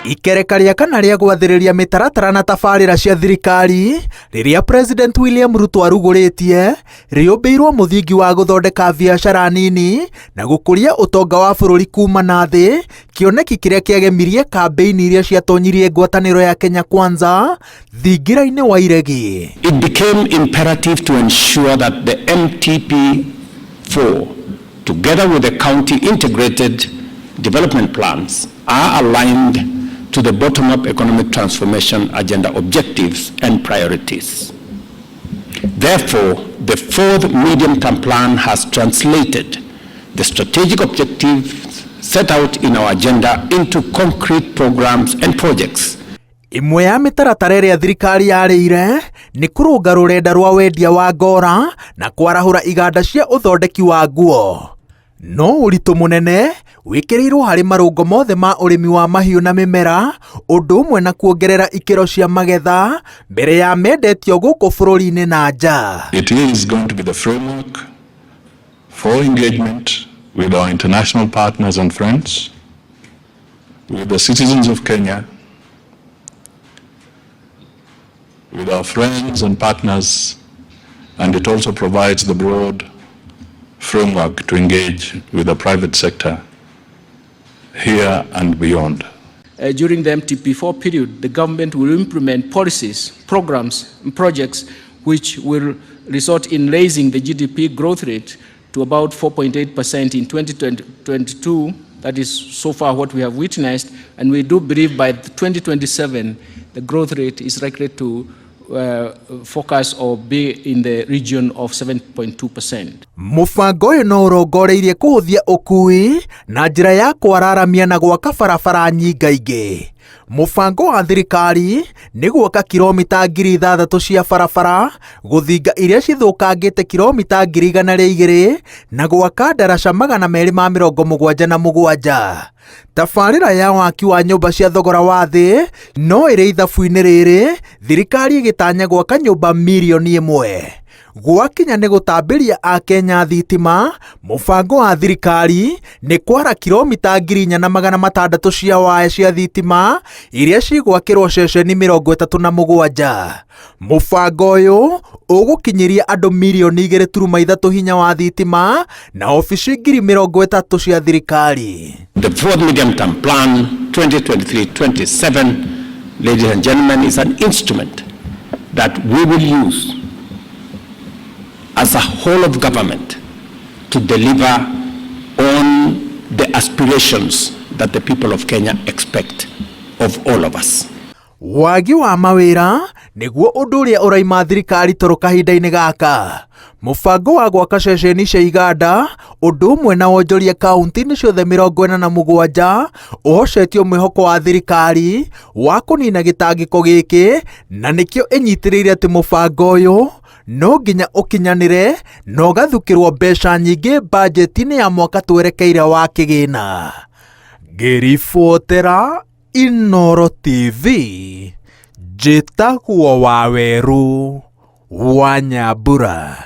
Ikerekaria kana rĩa gwathĩrĩria mĩtaratara na tabarĩra cia thirikari rĩrĩa President William Ruto arugũrĩtie rĩũmbĩirwo mũthingi wa gũthondeka biacara nini na gũkũria ũtonga wa bũrũri kuma na thĩ, kĩoneki kĩrĩa kĩagemirie kambeini iria ciatonyirie ngwatanĩro ya Kenya Kwanza thingira-inĩ wa iregi. It became imperative to ensure that the MTP4 together with the county integrated development plans are aligned to the bottom-up economic transformation agenda objectives and priorities. Therefore, the fourth medium-term plan has translated the strategic objectives set out in our agenda into concrete programs and projects. Imwe ya mĩtaratara ĩrĩa thirikari yarĩire nĩ kũrũnga rũrenda rwa wendia wa ngora na kwarahũra iganda cia ũthondeki wa nguo. No ũritũ mũnene wĩkĩrĩirwo harĩ marũngo mothe ma ũrĩmi wa mahiũ na mĩmera, ũndũ ũmwe na kuongerera ikĩro cia magetha mbere ya mendetio gũkũ bũrũri-inĩ na nja. It is going to be the framework for engagement with our international partners and friends, with the citizens of Kenya, with our friends and partners, and it also provides the broad framework to engage with the private sector here and beyond. During the MTP4 period, the government will implement policies, programs, and projects which will result in raising the GDP growth rate to about 4.8% in 2022. That is so far what we have witnessed, and we do believe by 2027 the growth rate is likely to focus or be in the region of 7.2%. Mũbango ũyũ no ũrongoreirie kũhũthia ũkui na njĩra ya kwararamia na gwaka barabara nyingaingĩ. Mũbango wa thirikari nĩ gwaka kilomita 6,000 cia barabara, gũthinga iria cithũkangĩte kilomita 100,200 na gwaka ndaraca 277. Tabarĩra ya waki wa nyũmba cia thogora wa thĩ no ĩrĩ ithabu-inĩ rĩrĩ thirikari ĩgĩtanya gwaka nyũmba milioni 1. Gwakinya nĩ gũtambĩria a Kenya thitima, mũbango wa thirikari nĩ kwara kilomita 4,600 cia waya cia thitima iria cigwakĩrwo ceceni 37. Mũbango ũyũ ũgũkinyĩria andũ milioni 2.3 hinya wa thitima na ofici 30,000 cia thirikari. The fourth medium-term plan 2023-27, ladies and gentlemen, is an instrument that we will use as a whole of government to deliver on the aspirations that the people of Kenya expect of all of us. Wagi wa mawĩra nĩguo ũndũ ũrĩa ũraima thirikari toro kahinda-inĩ gaka. Mũbango wa gwaka ceceni cia iganda ũndũ ũmwe na wonjoria kaunti-inĩ ciothe 47 ũhocetio mwĩhoko wa thirikari wa kũnina gĩtangĩko gĩkĩ, na nĩkĩo ĩnyitĩrĩire atĩ mũbango ũyũ no nginya ũkinyanĩre na ũgathukĩrwo mbeca nyingĩ bajeti-inĩ ya mwaka twerekeire wa kĩgĩna. Ngĩribotera Inooro TV, njĩtagwo Waweru wa Nyambura.